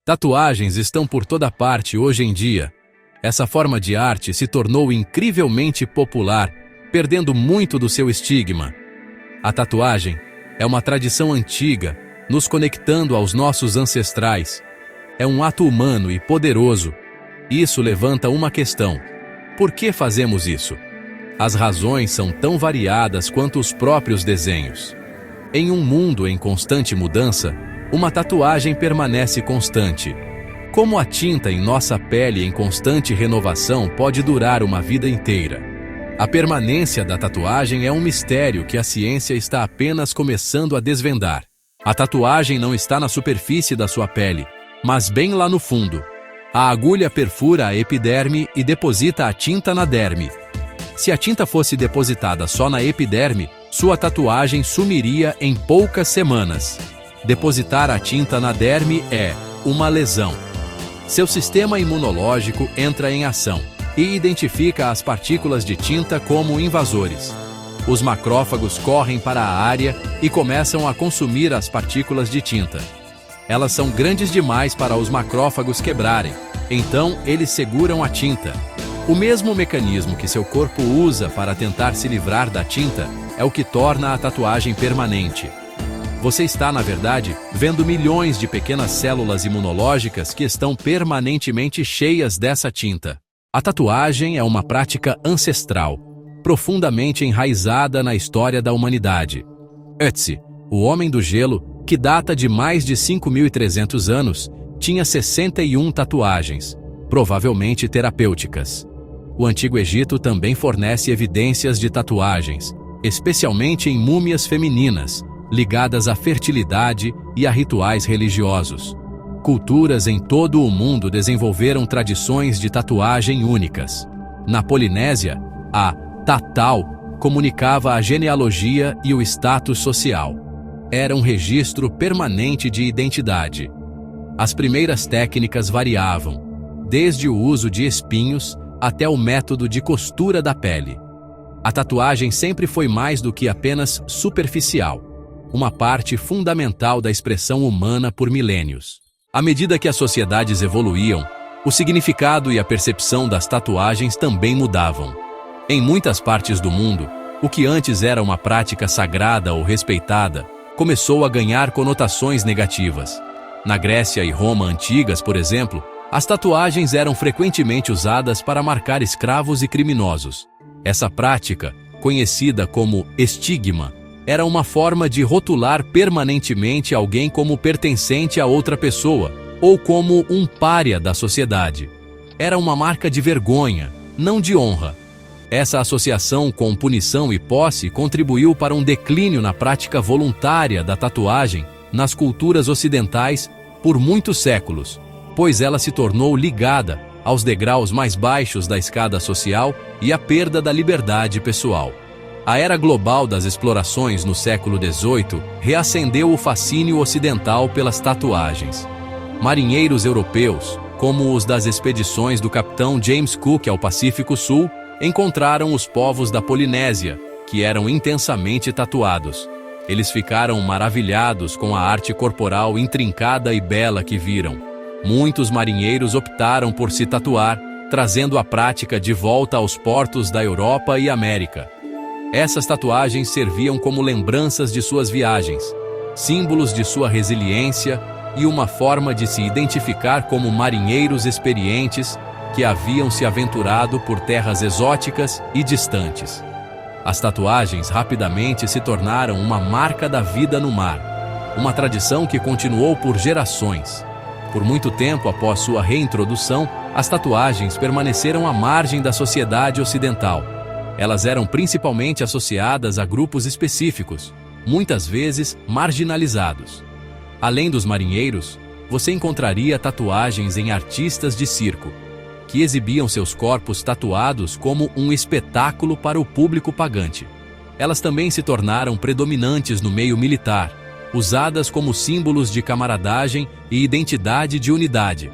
Tatuagens estão por toda parte hoje em dia. Essa forma de arte se tornou incrivelmente popular, perdendo muito do seu estigma. A tatuagem é uma tradição antiga, nos conectando aos nossos ancestrais. É um ato humano e poderoso. Isso levanta uma questão: por que fazemos isso? As razões são tão variadas quanto os próprios desenhos. Em um mundo em constante mudança, uma tatuagem permanece constante. Como a tinta em nossa pele em constante renovação pode durar uma vida inteira? A permanência da tatuagem é um mistério que a ciência está apenas começando a desvendar. A tatuagem não está na superfície da sua pele, mas bem lá no fundo. A agulha perfura a epiderme e deposita a tinta na derme. Se a tinta fosse depositada só na epiderme, sua tatuagem sumiria em poucas semanas. Depositar a tinta na derme é uma lesão. Seu sistema imunológico entra em ação e identifica as partículas de tinta como invasores. Os macrófagos correm para a área e começam a consumir as partículas de tinta. Elas são grandes demais para os macrófagos quebrarem, então eles seguram a tinta. O mesmo mecanismo que seu corpo usa para tentar se livrar da tinta é o que torna a tatuagem permanente. Você está, na verdade, vendo milhões de pequenas células imunológicas que estão permanentemente cheias dessa tinta. A tatuagem é uma prática ancestral, profundamente enraizada na história da humanidade. Ötzi, o homem do gelo, que data de mais de 5.300 anos, tinha 61 tatuagens, provavelmente terapêuticas. O Antigo Egito também fornece evidências de tatuagens, especialmente em múmias femininas, ligadas à fertilidade e a rituais religiosos. Culturas em todo o mundo desenvolveram tradições de tatuagem únicas. Na Polinésia, a tatau comunicava a genealogia e o status social. Era um registro permanente de identidade. As primeiras técnicas variavam, desde o uso de espinhos até o método de costura da pele. A tatuagem sempre foi mais do que apenas superficial, uma parte fundamental da expressão humana por milênios. À medida que as sociedades evoluíam, o significado e a percepção das tatuagens também mudavam. Em muitas partes do mundo, o que antes era uma prática sagrada ou respeitada, começou a ganhar conotações negativas. Na Grécia e Roma antigas, por exemplo, as tatuagens eram frequentemente usadas para marcar escravos e criminosos. Essa prática, conhecida como estigma, era uma forma de rotular permanentemente alguém como pertencente a outra pessoa, ou como um pária da sociedade. Era uma marca de vergonha, não de honra. Essa associação com punição e posse contribuiu para um declínio na prática voluntária da tatuagem nas culturas ocidentais por muitos séculos, pois ela se tornou ligada aos degraus mais baixos da escada social e à perda da liberdade pessoal. A era global das explorações no século XVIII reacendeu o fascínio ocidental pelas tatuagens. Marinheiros europeus, como os das expedições do capitão James Cook ao Pacífico Sul, encontraram os povos da Polinésia, que eram intensamente tatuados. Eles ficaram maravilhados com a arte corporal intrincada e bela que viram. Muitos marinheiros optaram por se tatuar, trazendo a prática de volta aos portos da Europa e América. Essas tatuagens serviam como lembranças de suas viagens, símbolos de sua resiliência e uma forma de se identificar como marinheiros experientes que haviam se aventurado por terras exóticas e distantes. As tatuagens rapidamente se tornaram uma marca da vida no mar, uma tradição que continuou por gerações. Por muito tempo após sua reintrodução, as tatuagens permaneceram à margem da sociedade ocidental. Elas eram principalmente associadas a grupos específicos, muitas vezes marginalizados. Além dos marinheiros, você encontraria tatuagens em artistas de circo, que exibiam seus corpos tatuados como um espetáculo para o público pagante. Elas também se tornaram predominantes no meio militar, usadas como símbolos de camaradagem e identidade de unidade.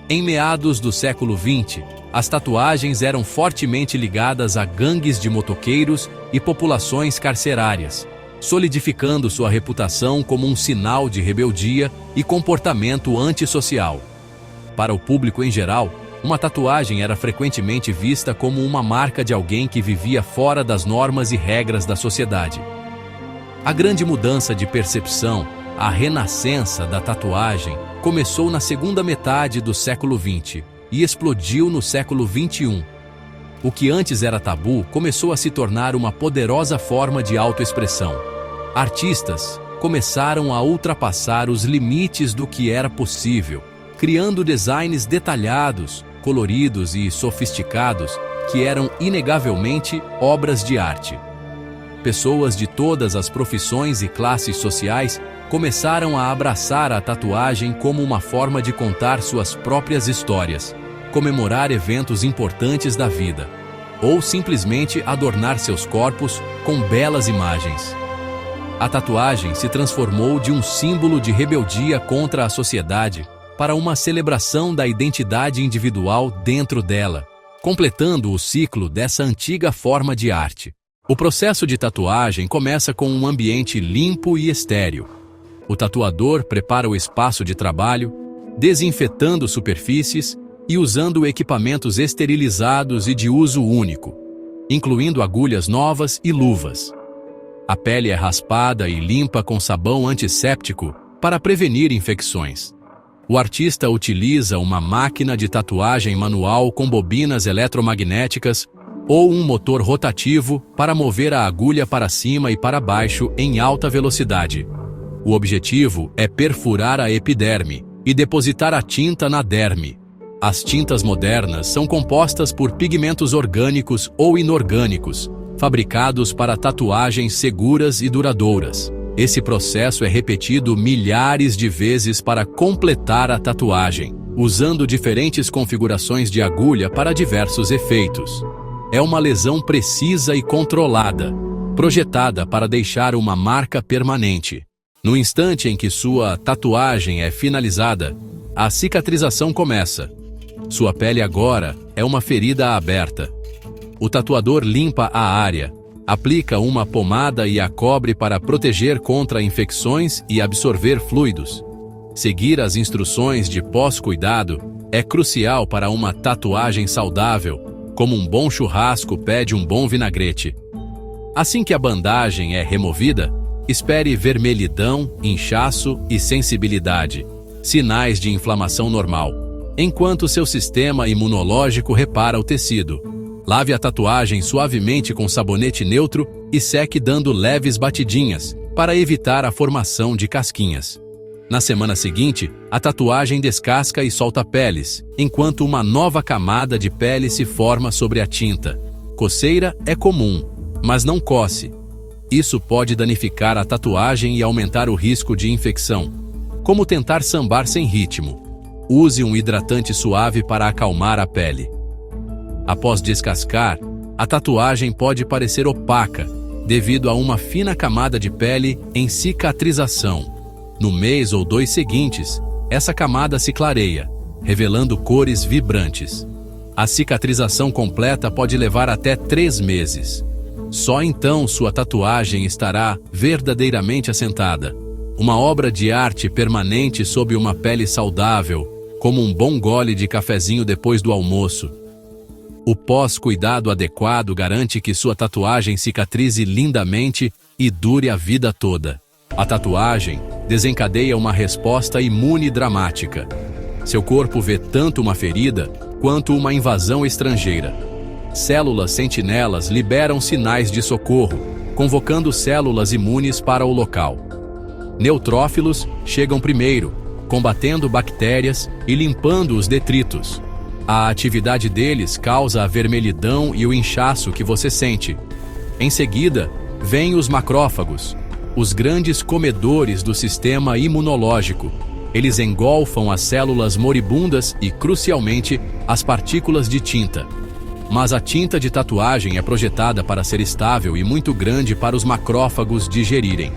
Em meados do século XX, as tatuagens eram fortemente ligadas a gangues de motoqueiros e populações carcerárias. solidificando sua reputação como um sinal de rebeldia e comportamento antissocial. Para o público em geral, uma tatuagem era frequentemente vista como uma marca de alguém que vivia fora das normas e regras da sociedade. A grande mudança de percepção, a renascença da tatuagem, começou na segunda metade do século XX e explodiu no século XXI. O que antes era tabu começou a se tornar uma poderosa forma de autoexpressão. Artistas começaram a ultrapassar os limites do que era possível, criando designs detalhados, coloridos e sofisticados que eram inegavelmente obras de arte. Pessoas de todas as profissões e classes sociais começaram a abraçar a tatuagem como uma forma de contar suas próprias histórias, comemorar eventos importantes da vida, ou simplesmente adornar seus corpos com belas imagens. A tatuagem se transformou de um símbolo de rebeldia contra a sociedade para uma celebração da identidade individual dentro dela, completando o ciclo dessa antiga forma de arte. O processo de tatuagem começa com um ambiente limpo e estéril. O tatuador prepara o espaço de trabalho, desinfetando superfícies e usando equipamentos esterilizados e de uso único, incluindo agulhas novas e luvas. A pele é raspada e limpa com sabão antisséptico para prevenir infecções. O artista utiliza uma máquina de tatuagem manual com bobinas eletromagnéticas ou um motor rotativo para mover a agulha para cima e para baixo em alta velocidade. O objetivo é perfurar a epiderme e depositar a tinta na derme. As tintas modernas são compostas por pigmentos orgânicos ou inorgânicos, fabricados para tatuagens seguras e duradouras. Esse processo é repetido milhares de vezes para completar a tatuagem, usando diferentes configurações de agulha para diversos efeitos. É uma lesão precisa e controlada, projetada para deixar uma marca permanente. No instante em que sua tatuagem é finalizada, a cicatrização começa. Sua pele agora é uma ferida aberta. O tatuador limpa a área, aplica uma pomada e a cobre para proteger contra infecções e absorver fluidos. Seguir as instruções de pós-cuidado é crucial para uma tatuagem saudável, como um bom churrasco pede um bom vinagrete. Assim que a bandagem é removida, espere vermelhidão, inchaço e sensibilidade, sinais de inflamação normal, enquanto seu sistema imunológico repara o tecido. Lave a tatuagem suavemente com sabonete neutro e seque dando leves batidinhas, para evitar a formação de casquinhas. Na semana seguinte, a tatuagem descasca e solta peles, enquanto uma nova camada de pele se forma sobre a tinta. Coceira é comum, mas não coce. Isso pode danificar a tatuagem e aumentar o risco de infecção. Como tentar sambar sem ritmo? Use um hidratante suave para acalmar a pele. Após descascar, a tatuagem pode parecer opaca, devido a uma fina camada de pele em cicatrização. No mês ou 2 seguintes, essa camada se clareia, revelando cores vibrantes. A cicatrização completa pode levar até 3 meses. Só então sua tatuagem estará verdadeiramente assentada. Uma obra de arte permanente sob uma pele saudável, como um bom gole de cafezinho depois do almoço. O pós-cuidado adequado garante que sua tatuagem cicatrize lindamente e dure a vida toda. A tatuagem desencadeia uma resposta imune dramática. Seu corpo vê tanto uma ferida quanto uma invasão estrangeira. Células sentinelas liberam sinais de socorro, convocando células imunes para o local. Neutrófilos chegam primeiro, combatendo bactérias e limpando os detritos. A atividade deles causa a vermelhidão e o inchaço que você sente. Em seguida, vêm os macrófagos, os grandes comedores do sistema imunológico. Eles engolfam as células moribundas e, crucialmente, as partículas de tinta. Mas a tinta de tatuagem é projetada para ser estável e muito grande para os macrófagos digerirem.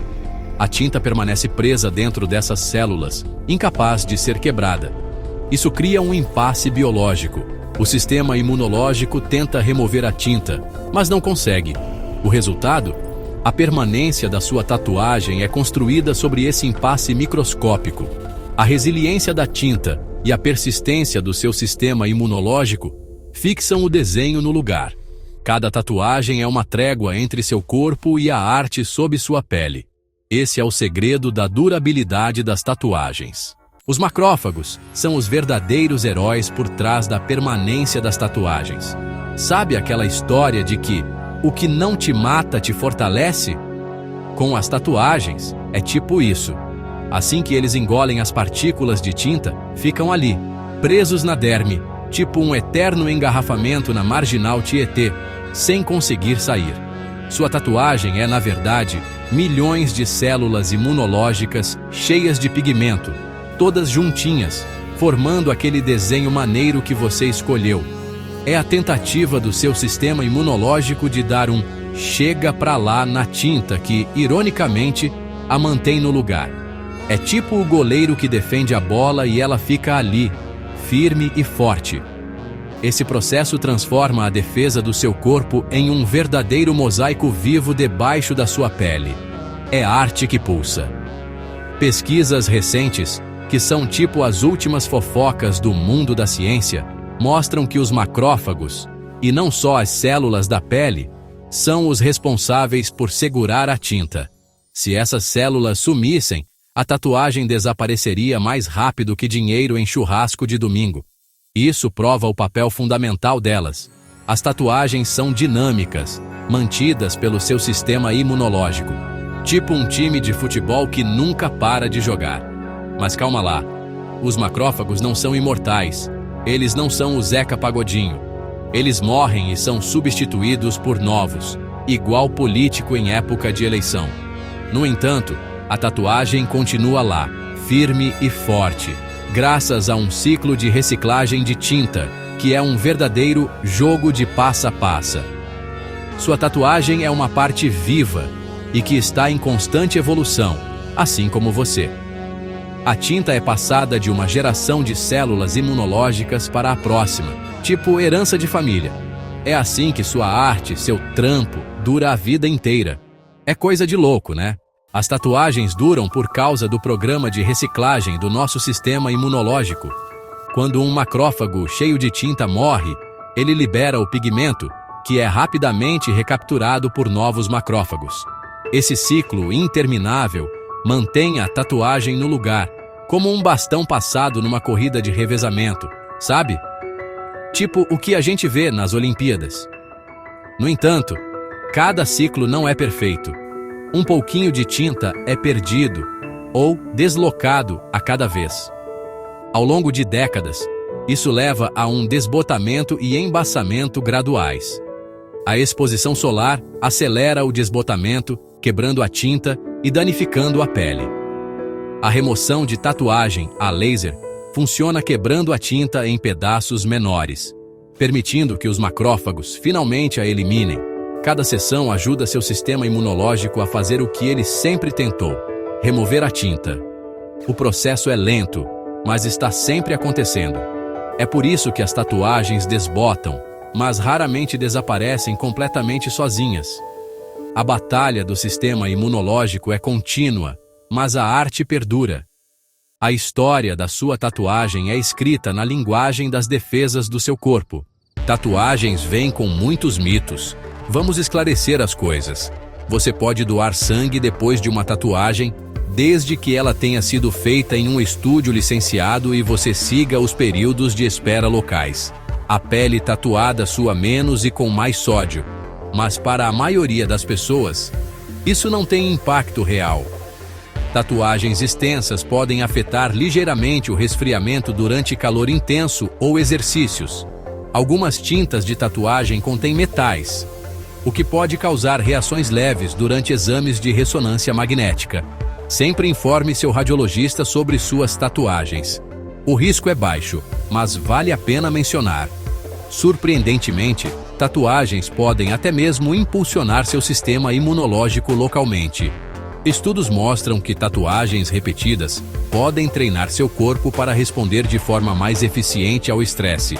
A tinta permanece presa dentro dessas células, incapaz de ser quebrada. Isso cria um impasse biológico. O sistema imunológico tenta remover a tinta, mas não consegue. O resultado? A permanência da sua tatuagem é construída sobre esse impasse microscópico. A resiliência da tinta e a persistência do seu sistema imunológico fixam o desenho no lugar. Cada tatuagem é uma trégua entre seu corpo e a arte sob sua pele. Esse é o segredo da durabilidade das tatuagens. Os macrófagos são os verdadeiros heróis por trás da permanência das tatuagens. Sabe aquela história de que o que não te mata te fortalece? Com as tatuagens, é tipo isso. Assim que eles engolem as partículas de tinta, ficam ali, presos na derme, tipo um eterno engarrafamento na marginal Tietê, sem conseguir sair. Sua tatuagem é, na verdade, milhões de células imunológicas cheias de pigmento, todas juntinhas, formando aquele desenho maneiro que você escolheu. É a tentativa do seu sistema imunológico de dar um chega pra lá na tinta que, ironicamente, a mantém no lugar. É tipo o goleiro que defende a bola e ela fica ali, firme e forte. Esse processo transforma a defesa do seu corpo em um verdadeiro mosaico vivo debaixo da sua pele. É arte que pulsa. Pesquisas recentes, que são tipo as últimas fofocas do mundo da ciência, mostram que os macrófagos, e não só as células da pele, são os responsáveis por segurar a tinta. Se essas células sumissem, a tatuagem desapareceria mais rápido que dinheiro em churrasco de domingo. Isso prova o papel fundamental delas. As tatuagens são dinâmicas, mantidas pelo seu sistema imunológico. Tipo um time de futebol que nunca para de jogar. Mas calma lá, os macrófagos não são imortais. Eles não são o Zeca Pagodinho. Eles morrem e são substituídos por novos, igual político em época de eleição. No entanto, a tatuagem continua lá, firme e forte, graças a um ciclo de reciclagem de tinta, que é um verdadeiro jogo de passa-passa. Sua tatuagem é uma parte viva e que está em constante evolução, assim como você. A tinta é passada de uma geração de células imunológicas para a próxima, tipo herança de família. É assim que sua arte, seu trampo, dura a vida inteira. É coisa de louco, né? As tatuagens duram por causa do programa de reciclagem do nosso sistema imunológico. Quando um macrófago cheio de tinta morre, ele libera o pigmento, que é rapidamente recapturado por novos macrófagos. Esse ciclo interminável mantém a tatuagem no lugar, como um bastão passado numa corrida de revezamento, sabe? Tipo o que a gente vê nas Olimpíadas. No entanto, cada ciclo não é perfeito. Um pouquinho de tinta é perdido ou deslocado a cada vez. Ao longo de décadas, isso leva a um desbotamento e embaçamento graduais. A exposição solar acelera o desbotamento, quebrando a tinta e danificando a pele. A remoção de tatuagem a laser funciona quebrando a tinta em pedaços menores, permitindo que os macrófagos finalmente a eliminem. Cada sessão ajuda seu sistema imunológico a fazer o que ele sempre tentou: remover a tinta. O processo é lento, mas está sempre acontecendo. É por isso que as tatuagens desbotam, mas raramente desaparecem completamente sozinhas. A batalha do sistema imunológico é contínua, mas a arte perdura. A história da sua tatuagem é escrita na linguagem das defesas do seu corpo. Tatuagens vêm com muitos mitos. Vamos esclarecer as coisas. Você pode doar sangue depois de uma tatuagem, desde que ela tenha sido feita em um estúdio licenciado e você siga os períodos de espera locais. A pele tatuada sua menos e com mais sódio. Mas para a maioria das pessoas, isso não tem impacto real. Tatuagens extensas podem afetar ligeiramente o resfriamento durante calor intenso ou exercícios. Algumas tintas de tatuagem contêm metais, o que pode causar reações leves durante exames de ressonância magnética. Sempre informe seu radiologista sobre suas tatuagens. O risco é baixo, mas vale a pena mencionar. Surpreendentemente, tatuagens podem até mesmo impulsionar seu sistema imunológico localmente. Estudos mostram que tatuagens repetidas podem treinar seu corpo para responder de forma mais eficiente ao estresse.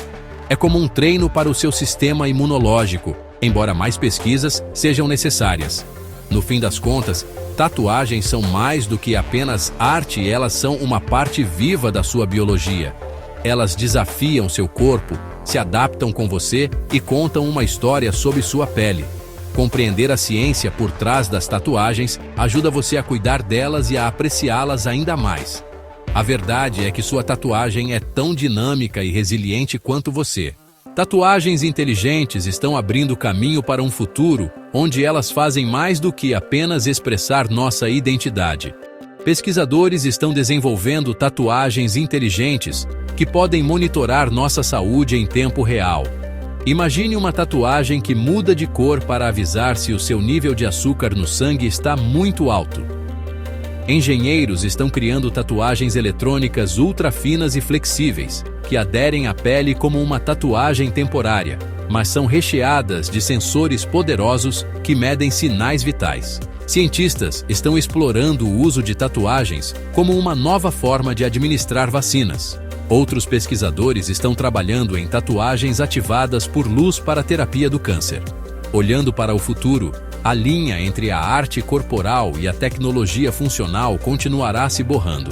É como um treino para o seu sistema imunológico, embora mais pesquisas sejam necessárias. No fim das contas, tatuagens são mais do que apenas arte, elas são uma parte viva da sua biologia. Elas desafiam seu corpo, se adaptam com você e contam uma história sobre sua pele. Compreender a ciência por trás das tatuagens ajuda você a cuidar delas e a apreciá-las ainda mais. A verdade é que sua tatuagem é tão dinâmica e resiliente quanto você. Tatuagens inteligentes estão abrindo caminho para um futuro onde elas fazem mais do que apenas expressar nossa identidade. Pesquisadores estão desenvolvendo tatuagens inteligentes que podem monitorar nossa saúde em tempo real. Imagine uma tatuagem que muda de cor para avisar se o seu nível de açúcar no sangue está muito alto. Engenheiros estão criando tatuagens eletrônicas ultra finas e flexíveis, que aderem à pele como uma tatuagem temporária, mas são recheadas de sensores poderosos que medem sinais vitais. Cientistas estão explorando o uso de tatuagens como uma nova forma de administrar vacinas. Outros pesquisadores estão trabalhando em tatuagens ativadas por luz para a terapia do câncer. Olhando para o futuro, a linha entre a arte corporal e a tecnologia funcional continuará se borrando.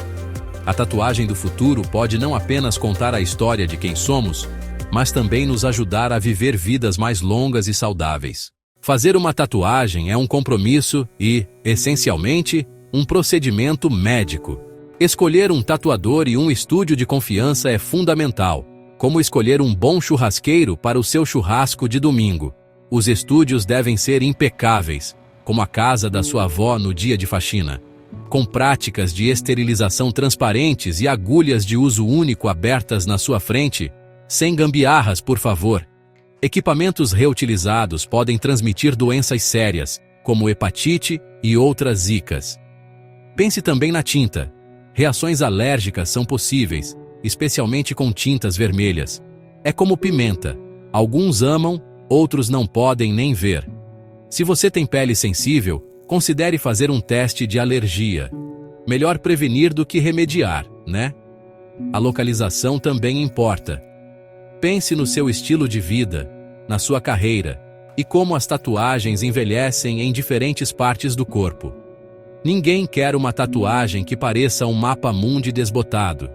A tatuagem do futuro pode não apenas contar a história de quem somos, mas também nos ajudar a viver vidas mais longas e saudáveis. Fazer uma tatuagem é um compromisso e, essencialmente, um procedimento médico. Escolher um tatuador e um estúdio de confiança é fundamental, como escolher um bom churrasqueiro para o seu churrasco de domingo. Os estúdios devem ser impecáveis, como a casa da sua avó no dia de faxina, com práticas de esterilização transparentes e agulhas de uso único abertas na sua frente, sem gambiarras, por favor. Equipamentos reutilizados podem transmitir doenças sérias, como hepatite e outras zicas. Pense também na tinta. Reações alérgicas são possíveis, especialmente com tintas vermelhas. É como pimenta. Alguns amam, outros não podem nem ver. Se você tem pele sensível, considere fazer um teste de alergia. Melhor prevenir do que remediar, né? A localização também importa. Pense no seu estilo de vida, na sua carreira, e como as tatuagens envelhecem em diferentes partes do corpo. Ninguém quer uma tatuagem que pareça um mapa-mundi desbotado.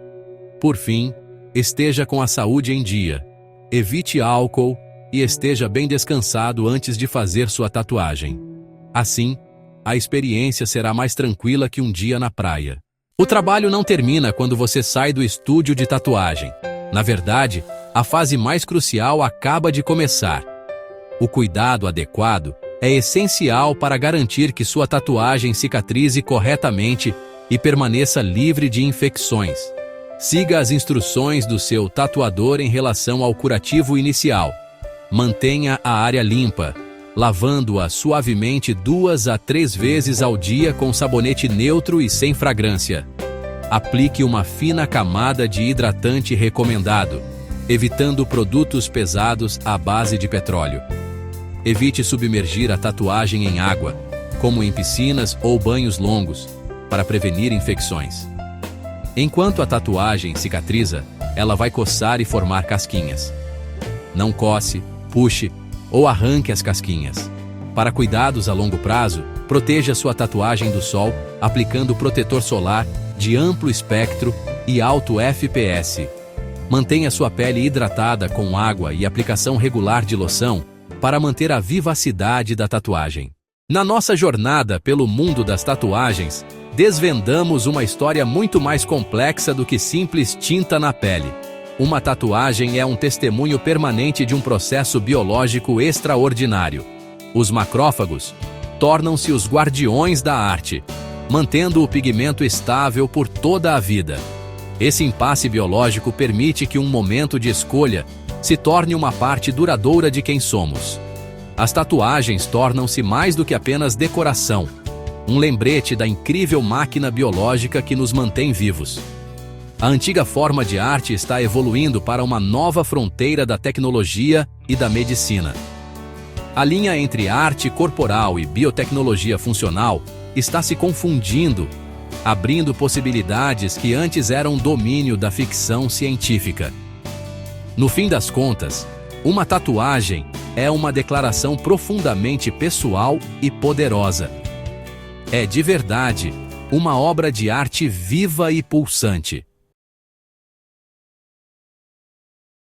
Por fim, esteja com a saúde em dia. Evite álcool e esteja bem descansado antes de fazer sua tatuagem. Assim, a experiência será mais tranquila que um dia na praia. O trabalho não termina quando você sai do estúdio de tatuagem. Na verdade, a fase mais crucial acaba de começar. O cuidado adequado é essencial para garantir que sua tatuagem cicatrize corretamente e permaneça livre de infecções. Siga as instruções do seu tatuador em relação ao curativo inicial. Mantenha a área limpa, lavando-a suavemente 2 a 3 vezes ao dia com sabonete neutro e sem fragrância. Aplique uma fina camada de hidratante recomendado, evitando produtos pesados à base de petróleo. Evite submergir a tatuagem em água, como em piscinas ou banhos longos, para prevenir infecções. Enquanto a tatuagem cicatriza, ela vai coçar e formar casquinhas. Não coce, puxe ou arranque as casquinhas. Para cuidados a longo prazo, proteja sua tatuagem do sol aplicando protetor solar de amplo espectro e alto FPS. Mantenha sua pele hidratada com água e aplicação regular de loção para manter a vivacidade da tatuagem. Na nossa jornada pelo mundo das tatuagens, desvendamos uma história muito mais complexa do que simples tinta na pele. Uma tatuagem é um testemunho permanente de um processo biológico extraordinário. Os macrófagos tornam-se os guardiões da arte, mantendo o pigmento estável por toda a vida. Esse impasse biológico permite que um momento de escolha se torne uma parte duradoura de quem somos. As tatuagens tornam-se mais do que apenas decoração, um lembrete da incrível máquina biológica que nos mantém vivos. A antiga forma de arte está evoluindo para uma nova fronteira da tecnologia e da medicina. A linha entre arte corporal e biotecnologia funcional está se confundindo, abrindo possibilidades que antes eram domínio da ficção científica. No fim das contas, uma tatuagem é uma declaração profundamente pessoal e poderosa. É de verdade uma obra de arte viva e pulsante.